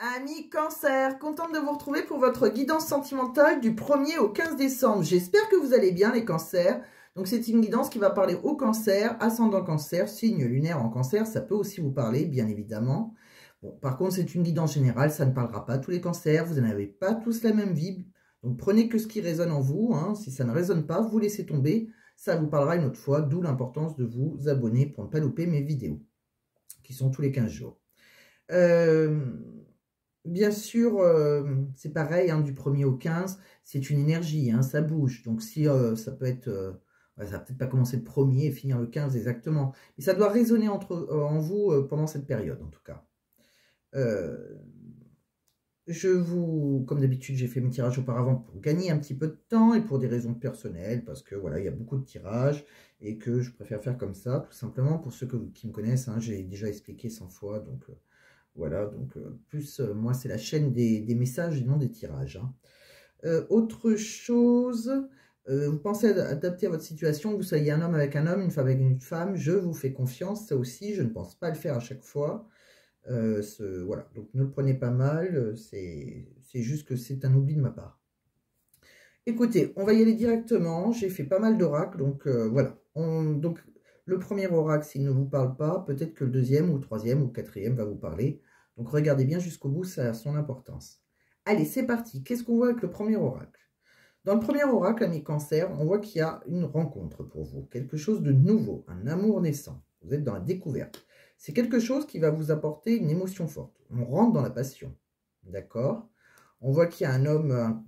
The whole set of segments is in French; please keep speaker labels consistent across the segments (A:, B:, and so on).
A: Amis Cancer, contente de vous retrouver pour votre guidance sentimentale du 1er au 15 décembre. J'espère que vous allez bien les cancers. Donc c'est une guidance qui va parler au cancer, ascendant cancer, signe lunaire en cancer. Ça peut aussi vous parler, bien évidemment. Bon, par contre, c'est une guidance générale, ça ne parlera pas à tous les cancers. Vous n'avez pas tous la même vie. Donc prenez que ce qui résonne en vous. Si ça ne résonne pas, vous laissez tomber. Ça vous parlera une autre fois, d'où l'importance de vous abonner pour ne pas louper mes vidéos, qui sont tous les 15 jours. Bien sûr, c'est pareil, du 1er au 15, c'est une énergie, ça bouge. Donc si ça peut être, ça va peut-être pas commencer le 1er et finir le 15 exactement. Mais ça doit résonner en vous pendant cette période, en tout cas. Comme d'habitude, j'ai fait mes tirages auparavant pour gagner un petit peu de temps et pour des raisons personnelles, parce que voilà, il y a beaucoup de tirages et que je préfère faire comme ça, tout simplement. Pour ceux qui me connaissent, j'ai déjà expliqué 100 fois, donc... voilà, donc moi c'est la chaîne des messages et non des tirages. Autre chose, vous pensez adapter à votre situation, que vous soyez un homme avec un homme, une femme avec une femme, je vous fais confiance, ça aussi, je ne pense pas le faire à chaque fois. Voilà, donc ne le prenez pas mal, c'est juste que c'est un oubli de ma part. Écoutez, on va y aller directement, j'ai fait pas mal d'oracles, donc voilà. Donc le premier oracle, s'il ne vous parle pas, peut-être que le deuxième ou le troisième ou le quatrième va vous parler. Donc regardez bien jusqu'au bout, ça a son importance. Allez, c'est parti. Qu'est-ce qu'on voit avec le premier oracle? Dans le premier oracle, amis cancer, on voit qu'il y a une rencontre pour vous. Quelque chose de nouveau, un amour naissant. Vous êtes dans la découverte. C'est quelque chose qui va vous apporter une émotion forte. On rentre dans la passion. D'accord? On voit qu'il y a un homme,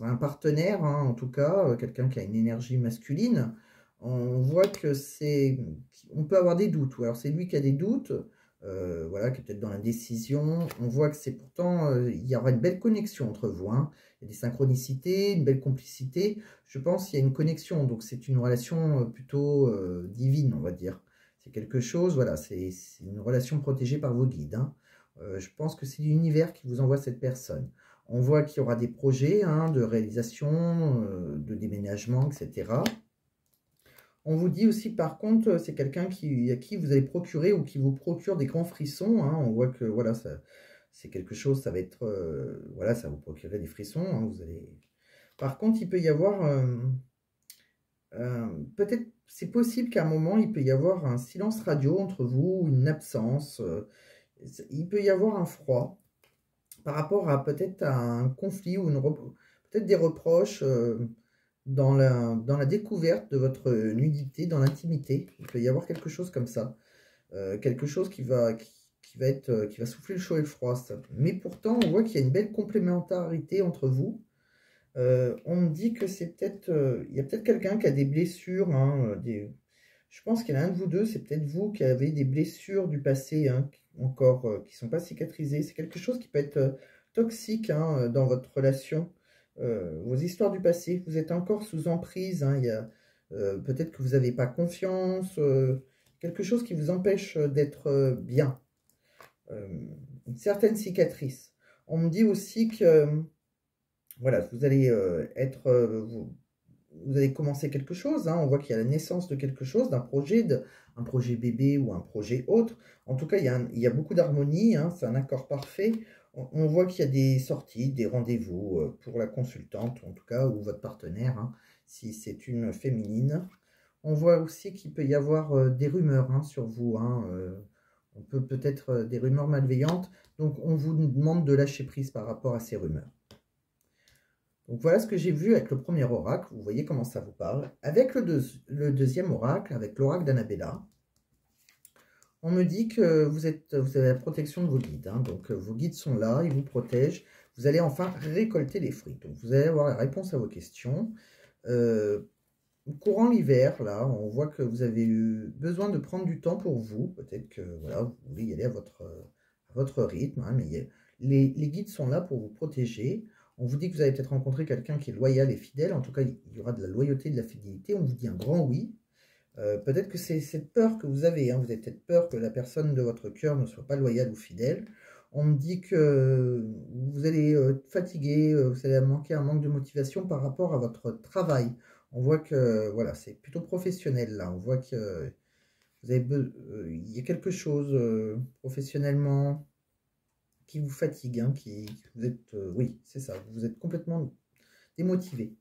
A: un partenaire, en tout cas, quelqu'un qui a une énergie masculine. On voit que on peut avoir des doutes. Ou alors c'est lui qui a des doutes. Voilà, qui est peut-être dans l'indécision. On voit que c'est pourtant, il y aura une belle connexion entre vous. Il y a des synchronicités, une belle complicité. Je pense qu'il y a une connexion, donc c'est une relation plutôt divine, on va dire. C'est quelque chose, voilà, c'est une relation protégée par vos guides. Je pense que c'est l'univers qui vous envoie cette personne. On voit qu'il y aura des projets de réalisation, de déménagement, etc. On vous dit aussi, par contre, c'est quelqu'un à qui vous allez procurer ou qui vous procure des grands frissons. On voit que voilà, c'est quelque chose, ça va être, voilà, ça va vous procurer des frissons. Vous allez... Par contre, il peut y avoir, peut-être, c'est possible qu'à un moment, il peut y avoir un silence radio entre vous, une absence. Il peut y avoir un froid par rapport à peut-être un conflit ou peut-être des reproches. Dans la découverte de votre nudité, dans l'intimité. Il peut y avoir quelque chose comme ça. Quelque chose qui va souffler le chaud et le froid. Ça. Mais pourtant, on voit qu'il y a une belle complémentarité entre vous. On me dit que c'est peut-être... il y a peut-être quelqu'un qui a des blessures. Je pense qu'il y en a un de vous deux. C'est peut-être vous qui avez des blessures du passé, encore, qui ne sont pas cicatrisées. C'est quelque chose qui peut être toxique dans votre relation. Vos histoires du passé, vous êtes encore sous emprise, il y a peut-être que vous n'avez pas confiance, quelque chose qui vous empêche d'être bien, une certaine cicatrice. On me dit aussi que voilà, vous allez vous allez commencer quelque chose, on voit qu'il y a la naissance de quelque chose, d'un projet, un projet bébé ou un projet autre. En tout cas, il y a beaucoup d'harmonie, c'est un accord parfait. On voit qu'il y a des sorties, des rendez-vous pour la consultante, en tout cas, ou votre partenaire, si c'est une féminine. On voit aussi qu'il peut y avoir des rumeurs sur vous. On peut peut-être des rumeurs malveillantes. Donc, on vous demande de lâcher prise par rapport à ces rumeurs. Donc, voilà ce que j'ai vu avec le premier oracle. Vous voyez comment ça vous parle. Avec le deuxième oracle, avec l'oracle d'Annabella, on me dit que vous avez la protection de vos guides. Donc, vos guides sont là, ils vous protègent. Vous allez enfin récolter les fruits. Donc, vous allez avoir la réponse à vos questions. Courant l'hiver, là, on voit que vous avez eu besoin de prendre du temps pour vous. Peut-être que voilà, vous voulez y aller à votre rythme. Mais les guides sont là pour vous protéger. On vous dit que vous allez peut-être rencontrer quelqu'un qui est loyal et fidèle. En tout cas, il y aura de la loyauté et de la fidélité. On vous dit un grand oui. Peut-être que c'est cette peur que vous avez. Vous avez peut-être peur que la personne de votre cœur ne soit pas loyale ou fidèle. On me dit que vous allez fatiguer, vous allez manquer un manque de motivation par rapport à votre travail. On voit que voilà, c'est plutôt professionnel là. On voit que il y a quelque chose professionnellement qui vous fatigue, hein, vous êtes, oui, c'est ça, vous êtes complètement démotivé.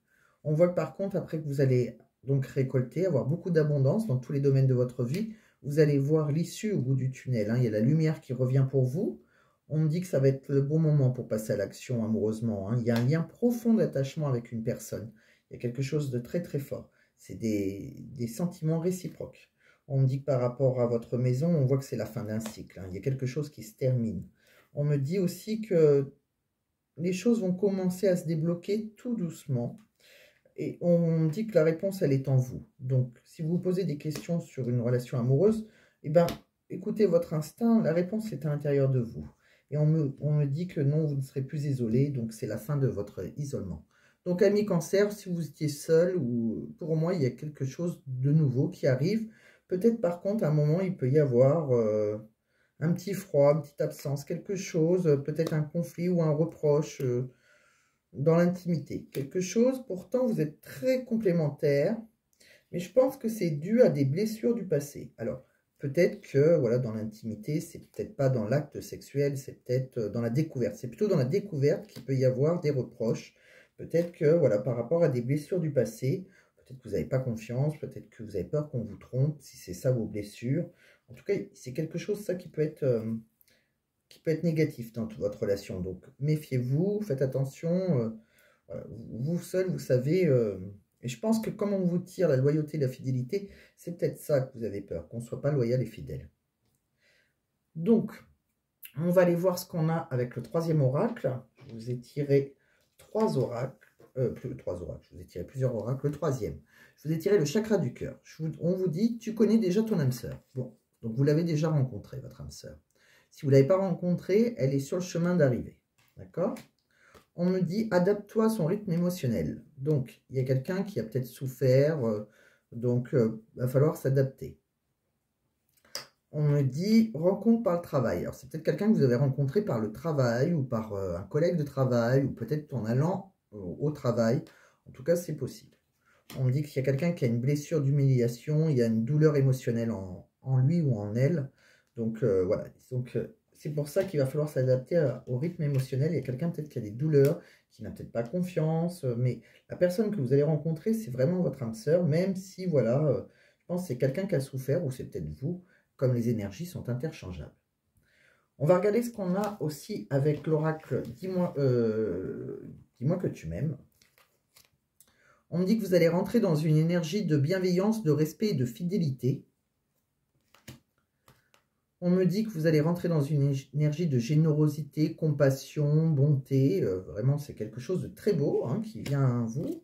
A: On voit que par contre, après que vous allez donc récolter, avoir beaucoup d'abondance dans tous les domaines de votre vie, vous allez voir l'issue au bout du tunnel, hein. Il y a la lumière qui revient pour vous. On me dit que ça va être le bon moment pour passer à l'action amoureusement, hein. Il y a un lien profond d'attachement avec une personne. Il y a quelque chose de très très fort. C'est des sentiments réciproques. On me dit que par rapport à votre maison, on voit que c'est la fin d'un cycle, hein. Il y a quelque chose qui se termine. On me dit aussi que les choses vont commencer à se débloquer tout doucement. Et on dit que la réponse, elle est en vous. Donc, si vous vous posez des questions sur une relation amoureuse, eh ben, écoutez votre instinct, la réponse est à l'intérieur de vous. Et on me dit que non, vous ne serez plus isolé, donc c'est la fin de votre isolement. Donc, ami Cancer, si vous étiez seul, ou pour moi, il y a quelque chose de nouveau qui arrive. Peut-être par contre, à un moment, il peut y avoir un petit froid, une petite absence, quelque chose, peut-être un conflit ou un reproche dans l'intimité. Quelque chose, pourtant, vous êtes très complémentaires, mais je pense que c'est dû à des blessures du passé. Alors, peut-être que, voilà, dans l'intimité, c'est peut-être pas dans l'acte sexuel, c'est peut-être dans la découverte. C'est plutôt dans la découverte qu'il peut y avoir des reproches. Peut-être que, voilà, par rapport à des blessures du passé, peut-être que vous n'avez pas confiance, peut-être que vous avez peur qu'on vous trompe, si c'est ça vos blessures. En tout cas, c'est quelque chose, ça, qui peut être négatif dans toute votre relation. Donc, méfiez-vous, faites attention. Voilà, vous seul, vous savez. Et je pense que comme on vous tire la loyauté et la fidélité, c'est peut-être ça que vous avez peur, qu'on ne soit pas loyal et fidèle. Donc, on va aller voir ce qu'on a avec le troisième oracle. Je vous ai tiré trois oracles. Trois oracles, je vous ai tiré plusieurs oracles. Le troisième, je vous ai tiré le chakra du cœur. On vous dit, tu connais déjà ton âme sœur. Bon, donc vous l'avez déjà rencontré, votre âme sœur. Si vous ne l'avez pas rencontrée, elle est sur le chemin d'arrivée. D'accord? On me dit, adapte-toi à son rythme émotionnel. Donc, il y a quelqu'un qui a peut-être souffert, donc il va falloir s'adapter. On me dit, rencontre par le travail. Alors, c'est peut-être quelqu'un que vous avez rencontré par le travail ou par un collègue de travail ou peut-être en allant au travail. En tout cas, c'est possible. On me dit qu'il y a quelqu'un qui a une blessure d'humiliation, il y a une douleur émotionnelle en lui ou en elle. Donc, voilà. Donc, c'est pour ça qu'il va falloir s'adapter au rythme émotionnel. Il y a quelqu'un peut-être qui a des douleurs, qui n'a peut-être pas confiance, mais la personne que vous allez rencontrer, c'est vraiment votre âme sœur, même si, voilà, je pense que c'est quelqu'un qui a souffert, ou c'est peut-être vous, comme les énergies sont interchangeables. On va regarder ce qu'on a aussi avec l'oracle « Dis-moi que tu m'aimes ». On me dit que vous allez rentrer dans une énergie de bienveillance, de respect et de fidélité. On me dit que vous allez rentrer dans une énergie de générosité, compassion, bonté. Vraiment, c'est quelque chose de très beau, hein, qui vient à vous.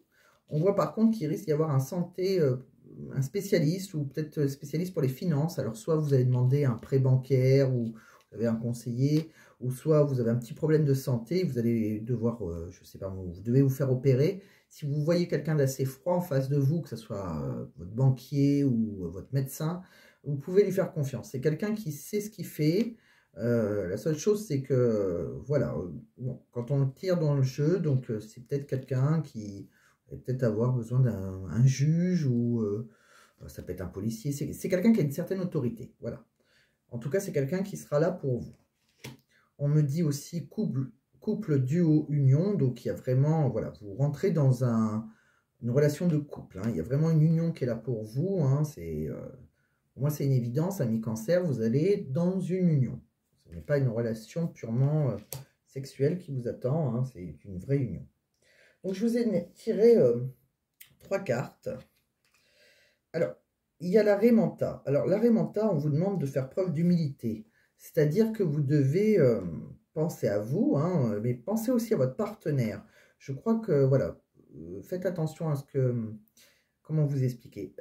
A: On voit par contre qu'il risque d'y avoir un spécialiste ou peut-être spécialiste pour les finances. Alors, soit vous allez demander un prêt bancaire ou vous avez un conseiller, ou soit vous avez un petit problème de santé, vous allez devoir, je ne sais pas, vous devez vous faire opérer. Si vous voyez quelqu'un d'assez froid en face de vous, que ce soit votre banquier ou votre médecin, vous pouvez lui faire confiance. C'est quelqu'un qui sait ce qu'il fait. La seule chose, c'est que, voilà, bon, quand on le tire dans le jeu, donc c'est peut-être quelqu'un qui va peut-être avoir besoin d'un juge ou ça peut être un policier. C'est quelqu'un qui a une certaine autorité. Voilà. En tout cas, c'est quelqu'un qui sera là pour vous. On me dit aussi couple, duo, union. Donc, il y a vraiment, voilà, vous rentrez dans une relation de couple, hein. Il y a vraiment une union qui est là pour vous, hein. Pour moi, c'est une évidence, ami Cancer, vous allez dans une union. Ce n'est pas une relation purement sexuelle qui vous attend, hein, c'est une vraie union. Donc, je vous ai tiré 3 cartes. Alors, il y a l'arrêt menta. Alors, l'arrêt menta, on vous demande de faire preuve d'humilité. C'est-à-dire que vous devez penser à vous, hein, mais pensez aussi à votre partenaire. Je crois que, voilà, faites attention à ce que... Comment vous expliquer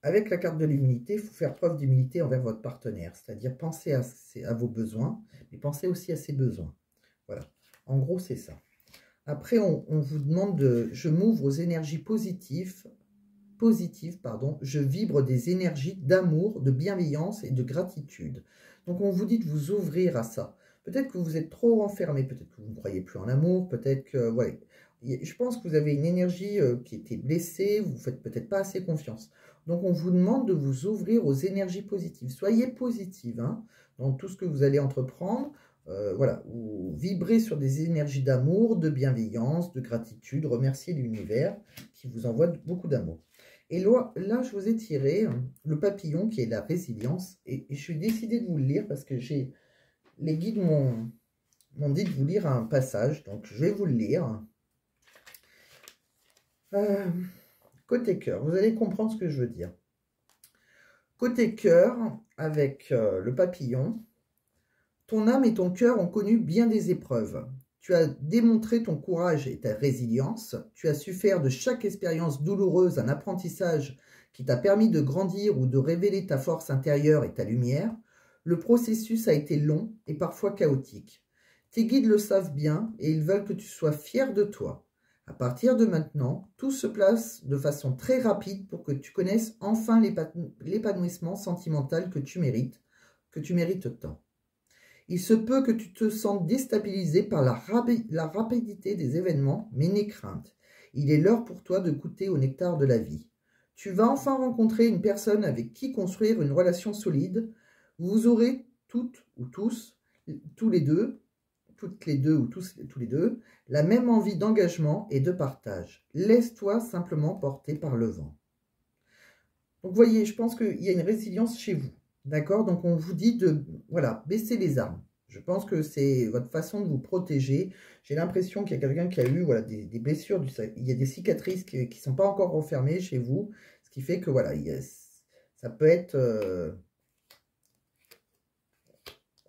A: avec la carte de l'humilité, il faut faire preuve d'humilité envers votre partenaire. C'est-à-dire penser à vos besoins, mais pensez aussi à ses besoins. Voilà. En gros, c'est ça. Après, on vous demande de... Je m'ouvre aux énergies positives, je vibre des énergies d'amour, de bienveillance et de gratitude. Donc, on vous dit de vous ouvrir à ça. Peut-être que vous êtes trop renfermé, peut-être que vous ne croyez plus en l'amour, peut-être que... Ouais, je pense que vous avez une énergie qui était blessée, vous ne faites peut-être pas assez confiance. Donc, on vous demande de vous ouvrir aux énergies positives. Soyez positive hein, dans tout ce que vous allez entreprendre. Voilà, ou vibrer sur des énergies d'amour, de bienveillance, de gratitude. Remerciez l'univers qui vous envoie beaucoup d'amour. Et là, je vous ai tiré le papillon qui est la résilience. Et je suis décidé de vous le lire parce que les guides m'ont dit de vous lire un passage. Donc, je vais vous le lire. Côté cœur, vous allez comprendre ce que je veux dire. Côté cœur, avec le papillon, ton âme et ton cœur ont connu bien des épreuves. Tu as démontré ton courage et ta résilience. Tu as su faire de chaque expérience douloureuse un apprentissage qui t'a permis de grandir ou de révéler ta force intérieure et ta lumière. Le processus a été long et parfois chaotique. Tes guides le savent bien et ils veulent que tu sois fier de toi. À partir de maintenant, tout se place de façon très rapide pour que tu connaisses enfin l'épanouissement sentimental que tu mérites tant. Il se peut que tu te sentes déstabilisé par la rapidité des événements, mais n'aie crainte. Il est l'heure pour toi de goûter au nectar de la vie. Tu vas enfin rencontrer une personne avec qui construire une relation solide. Vous aurez toutes ou tous les deux la même envie d'engagement et de partage. Laisse-toi simplement porter par le vent. Donc, vous voyez, je pense qu'il y a une résilience chez vous. D'accord? Donc, on vous dit de, voilà, baisser les armes. Je pense que c'est votre façon de vous protéger. J'ai l'impression qu'il y a quelqu'un qui a eu voilà, des blessures. Il y a des cicatrices qui ne sont pas encore refermées chez vous. Ce qui fait que, voilà, ça peut être...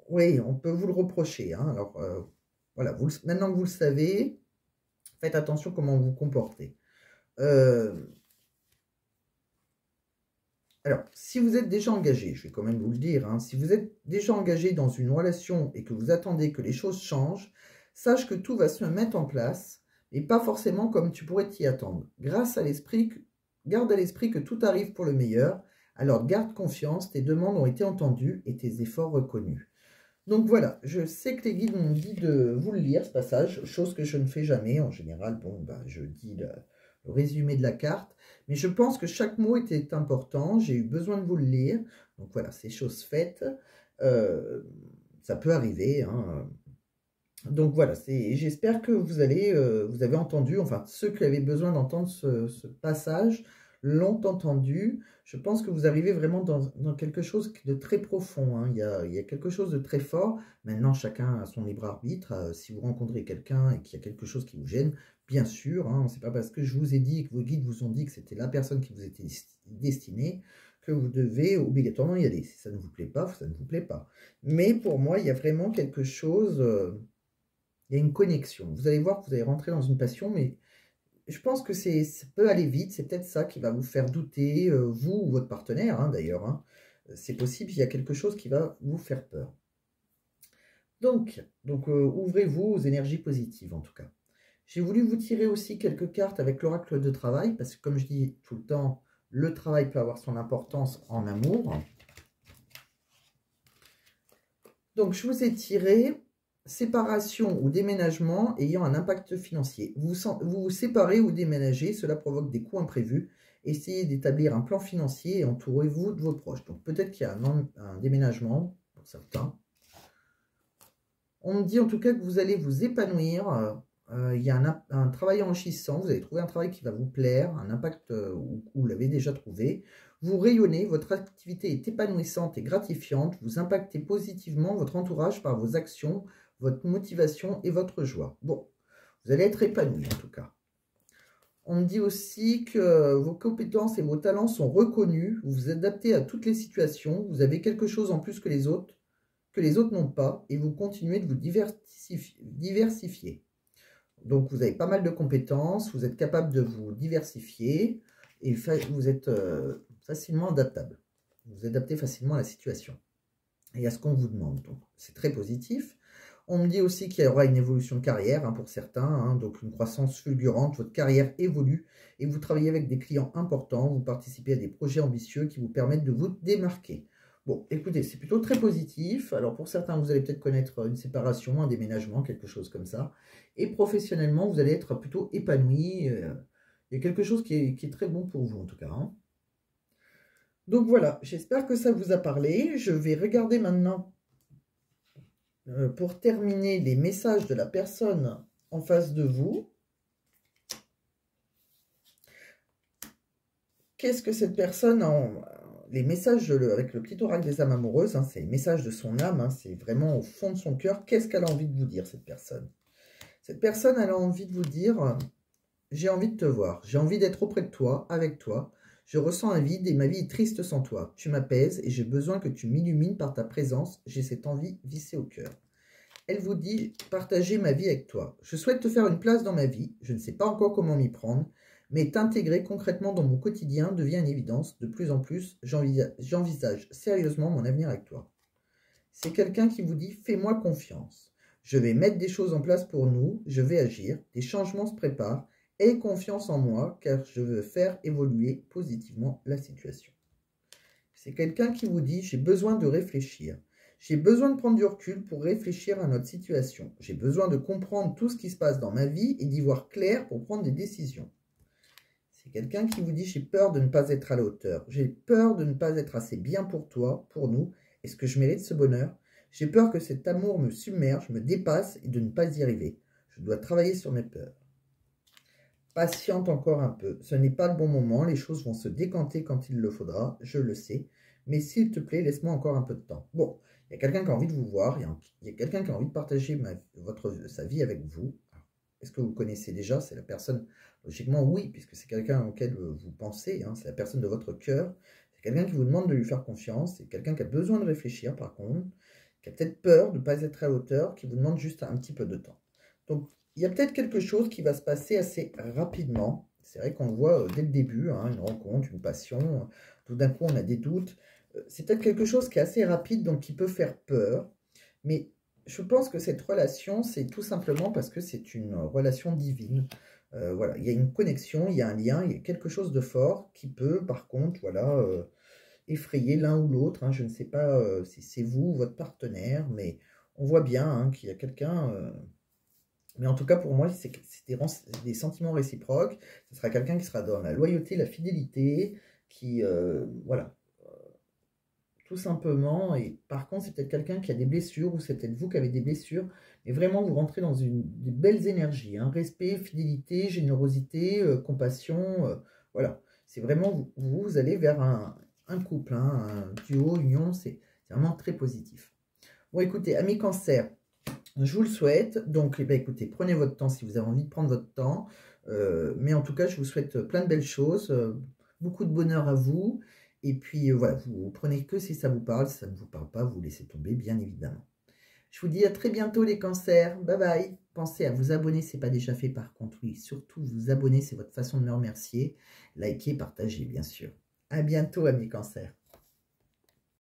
A: oui, on peut vous le reprocher. Hein. Alors, voilà, maintenant que vous le savez, faites attention comment vous vous comportez. Alors, si vous êtes déjà engagé, je vais quand même vous le dire, hein, si vous êtes déjà engagé dans une relation et que vous attendez que les choses changent, sache que tout va se mettre en place, et pas forcément comme tu pourrais t'y attendre. Garde à l'esprit que tout arrive pour le meilleur, alors garde confiance, tes demandes ont été entendues et tes efforts reconnus. Donc voilà, je sais que les guides m'ont dit de vous le lire, ce passage, chose que je ne fais jamais. En général, bon, bah, je dis le résumé de la carte. Mais je pense que chaque mot était important. J'ai eu besoin de vous le lire. Donc voilà, c'est chose faite. Ça peut arriver. Hein. Donc voilà, j'espère que vous avez entendu, enfin ceux qui avaient besoin d'entendre ce passage l'ont entendu. Je pense que vous arrivez vraiment dans quelque chose de très profond. Hein. Il y a quelque chose de très fort. Maintenant, chacun a son libre arbitre. Si vous rencontrez quelqu'un et qu'il y a quelque chose qui vous gêne, bien sûr, hein, c'est pas parce que je vous ai dit et que vos guides vous ont dit que c'était la personne qui vous était destinée que vous devez obligatoirement y aller. Si ça ne vous plaît pas, ça ne vous plaît pas. Mais pour moi, il y a vraiment quelque chose... il y a une connexion. Vous allez voir que vous allez rentrer dans une passion, mais je pense que ça peut aller vite. C'est peut-être ça qui va vous faire douter, vous ou votre partenaire, hein, d'ailleurs. Hein. C'est possible, il y a quelque chose qui va vous faire peur. Donc ouvrez-vous aux énergies positives, en tout cas. J'ai voulu vous tirer aussi quelques cartes avec l'oracle de travail, parce que comme je dis tout le temps, le travail peut avoir son importance en amour. Donc, je vous ai tiré... séparation ou déménagement ayant un impact financier. Vous vous séparez ou déménagez, cela provoque des coûts imprévus. Essayez d'établir un plan financier et entourez-vous de vos proches. Donc peut-être qu'il y a un déménagement pour certains. On me dit en tout cas que vous allez vous épanouir. Il y a un travail enrichissant. Vous allez trouver un travail qui va vous plaire, un impact où vous l'avez déjà trouvé. Vous rayonnez, votre activité est épanouissante et gratifiante. Vous impactez positivement votre entourage par vos actions, votre motivation et votre joie. Bon, vous allez être épanoui en tout cas. On me dit aussi que vos compétences et vos talents sont reconnus. Vous vous adaptez à toutes les situations. Vous avez quelque chose en plus que les autres n'ont pas. Et vous continuez de vous diversifier. Donc, vous avez pas mal de compétences. Vous êtes capable de vous diversifier. Et vous êtes facilement adaptable. Vous vous adaptez facilement à la situation et à ce qu'on vous demande. Donc, c'est très positif. On me dit aussi qu'il y aura une évolution de carrière hein, pour certains, hein, donc une croissance fulgurante, votre carrière évolue et vous travaillez avec des clients importants, vous participez à des projets ambitieux qui vous permettent de vous démarquer. Bon, écoutez, c'est plutôt très positif. Alors pour certains, vous allez peut-être connaître une séparation, un déménagement, quelque chose comme ça. Et professionnellement, vous allez être plutôt épanoui. Il y a quelque chose qui est très bon pour vous en tout cas. Hein. Donc voilà, j'espère que ça vous a parlé. Je vais regarder maintenant, pour terminer, les messages de la personne en face de vous. Qu'est-ce que cette personne les messages avec le petit oracle des âmes amoureuses, hein, c'est les messages de son âme, hein, c'est vraiment au fond de son cœur. Qu'est-ce qu'elle a envie de vous dire, cette personne? Cette personne, elle a envie de vous dire, j'ai envie de te voir, j'ai envie d'être auprès de toi, avec toi. Je ressens un vide et ma vie est triste sans toi. Tu m'apaises et j'ai besoin que tu m'illumines par ta présence. J'ai cette envie vissée au cœur. Elle vous dit, partager ma vie avec toi. Je souhaite te faire une place dans ma vie. Je ne sais pas encore comment m'y prendre, mais t'intégrer concrètement dans mon quotidien devient une évidence. De plus en plus, j'envisage sérieusement mon avenir avec toi. C'est quelqu'un qui vous dit, fais-moi confiance. Je vais mettre des choses en place pour nous, je vais agir, des changements se préparent. Aie confiance en moi, car je veux faire évoluer positivement la situation. C'est quelqu'un qui vous dit, j'ai besoin de réfléchir. J'ai besoin de prendre du recul pour réfléchir à notre situation. J'ai besoin de comprendre tout ce qui se passe dans ma vie et d'y voir clair pour prendre des décisions. C'est quelqu'un qui vous dit, j'ai peur de ne pas être à la hauteur. J'ai peur de ne pas être assez bien pour toi, pour nous. Est-ce que je mérite ce bonheur? J'ai peur que cet amour me submerge, me dépasse et de ne pas y arriver. Je dois travailler sur mes peurs. Patiente encore un peu. Ce n'est pas le bon moment. Les choses vont se décanter quand il le faudra. Je le sais. Mais s'il te plaît, laisse-moi encore un peu de temps. Bon, il y a quelqu'un qui a envie de vous voir. Il y a quelqu'un qui a envie de partager sa vie avec vous. Est-ce que vous le connaissez déjà? C'est la personne, logiquement oui, puisque c'est quelqu'un auquel vous pensez. Hein, c'est la personne de votre cœur. C'est quelqu'un qui vous demande de lui faire confiance. C'est quelqu'un qui a besoin de réfléchir, par contre. Qui a peut-être peur de ne pas être à la hauteur. Qui vous demande juste un petit peu de temps. Donc, il y a peut-être quelque chose qui va se passer assez rapidement. C'est vrai qu'on le voit dès le début, hein, une rencontre, une passion. Tout d'un coup, on a des doutes. C'est peut-être quelque chose qui est assez rapide, donc qui peut faire peur. Mais je pense que cette relation, c'est tout simplement parce que c'est une relation divine. Voilà, il y a une connexion, il y a un lien, il y a quelque chose de fort qui peut, par contre, voilà, effrayer l'un ou l'autre. Hein. Je ne sais pas si c'est vous ou votre partenaire, mais on voit bien hein, qu'il y a quelqu'un... mais en tout cas, pour moi, c'est des sentiments réciproques. Ce sera quelqu'un qui sera dans la loyauté, la fidélité, qui, voilà, tout simplement. Et par contre, c'est peut-être quelqu'un qui a des blessures, ou c'est peut-être vous qui avez des blessures. Mais vraiment, vous rentrez dans des belles énergies. Hein. Respect, fidélité, générosité, compassion. Voilà. C'est vraiment, vous allez vers un couple, hein, un duo, union. C'est vraiment très positif. Bon, écoutez, amis cancers. Je vous le souhaite. Donc, eh bien, écoutez, prenez votre temps si vous avez envie de prendre votre temps. Mais en tout cas, je vous souhaite plein de belles choses. Beaucoup de bonheur à vous. Et puis, voilà, vous prenez que si ça vous parle. Si ça ne vous parle pas, vous laissez tomber, bien évidemment. Je vous dis à très bientôt, les cancers. Bye bye. Pensez à vous abonner si ce n'est pas déjà fait, par contre. Oui, surtout vous abonner, c'est votre façon de me remercier. Likez, partagez, bien sûr. À bientôt, amis cancers.